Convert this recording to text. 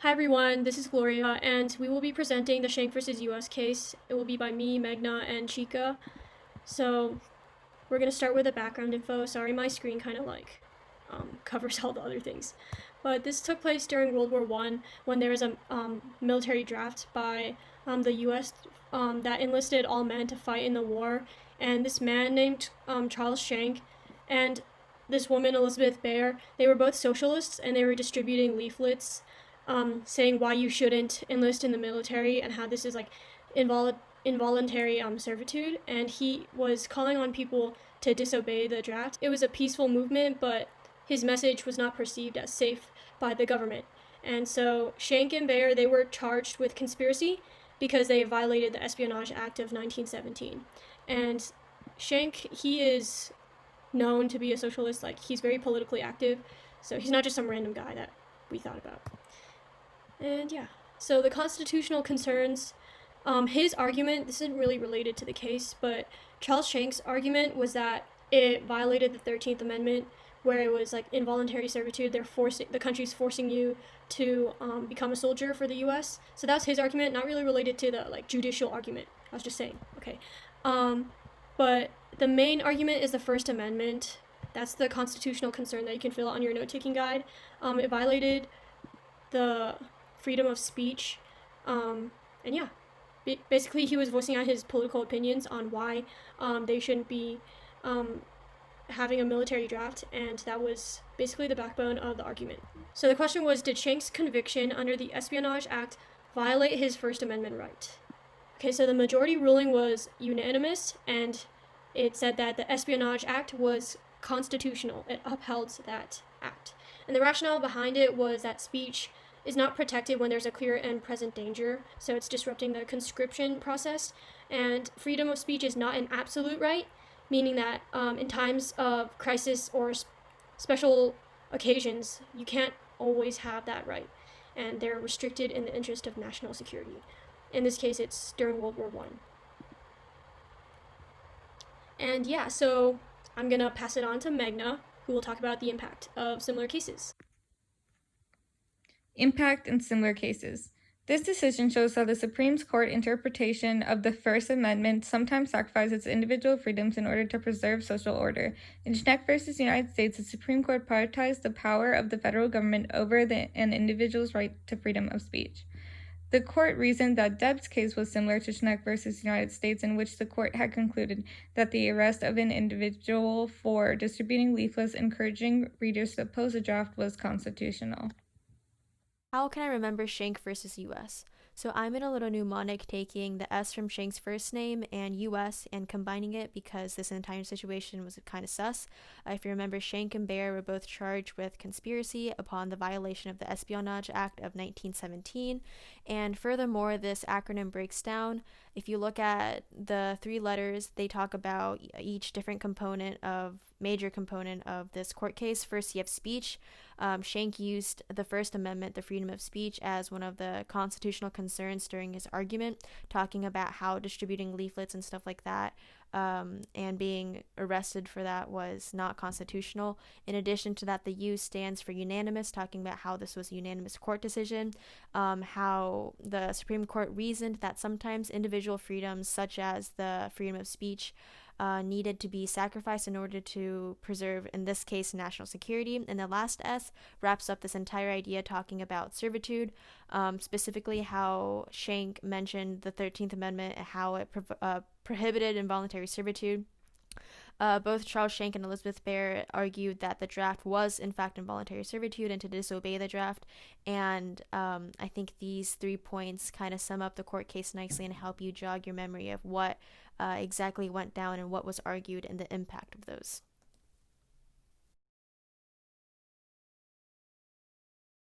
Hi everyone, this is Gloria, and we will be presenting the Schenck versus US case. It will be by me, Megna, and Chica. So we're gonna start with the background info. Sorry, my screen kind of covers all the other things, but this took place during World War One when there was a military draft by the U.S. That enlisted all men to fight in the war, and this man named Charles Schenck and this woman Elizabeth Baer, they were both socialists, and they were distributing leaflets saying why you shouldn't enlist in the military and how this is like involuntary servitude. And he was calling on people to disobey the draft. It was a peaceful movement, but his message was not perceived as safe by the government. And so Schenck and Baer, they were charged with conspiracy because they violated the Espionage Act of 1917. And Schenck, he is known to be a socialist. Like, he's very politically active, so he's not just some random guy that we thought about. And yeah, so the constitutional concerns, his argument, this isn't really related to the case, but Charles Schenck's argument was that it violated the 13th Amendment, where it was like involuntary servitude. The country's forcing you to become a soldier for the U.S. So that's his argument, not really related to the like judicial argument. I was just saying, okay. But the main argument is the First Amendment. That's the constitutional concern that you can fill out on your note-taking guide. It violated the freedom of speech, and yeah, basically he was voicing out his political opinions on why they shouldn't be having a military draft, and that was basically the backbone of the argument. So the question was, did Schenck's conviction under the Espionage Act violate his First Amendment right? Okay, so the majority ruling was unanimous, and it said that the Espionage Act was constitutional. It upheld that act. And the rationale behind it was that speech is not protected when there's a clear and present danger, so it's disrupting the conscription process. And freedom of speech is not an absolute right, meaning that in times of crisis or special occasions, you can't always have that right, and they're restricted in the interest of national security. In this case, it's during World War One. And yeah, so I'm gonna pass it on to Megna, who will talk about the impact of similar cases. Impact in similar cases. This decision shows how the Supreme Court interpretation of the First Amendment sometimes sacrifices individual freedoms in order to preserve social order. In Schenck versus United States, the Supreme Court prioritized the power of the federal government over an individual's right to freedom of speech. The court reasoned that Deb's case was similar to Schenck versus United States, in which the court had concluded that the arrest of an individual for distributing leaflets encouraging readers to oppose a draft was constitutional. How can I remember Schenck versus US? So I'm in a little mnemonic taking the S from Schenck's first name and US and combining it because this entire situation was kind of sus. If you remember, Schenck and Baer were both charged with conspiracy upon the violation of the Espionage Act of 1917. And furthermore, this acronym breaks down. If you look at the three letters, they talk about each different major component of this court case. First, you have speech. Schenck used the First Amendment, the freedom of speech, as one of the constitutional concerns during his argument, talking about how distributing leaflets and stuff like that and being arrested for that was not constitutional. In addition to that, the U stands for unanimous, talking about how this was a unanimous court decision, how the Supreme Court reasoned that sometimes individual freedoms, such as the freedom of speech, needed to be sacrificed in order to preserve, in this case, national security. And the last S wraps up this entire idea talking about servitude, specifically how Schenck mentioned the 13th Amendment and how it prohibited involuntary servitude. Both Charles Schenck and Elizabeth Baer argued that the draft was, in fact, involuntary servitude and to disobey the draft. And I think these 3 points kind of sum up the court case nicely and help you jog your memory of what exactly went down and what was argued and the impact of those.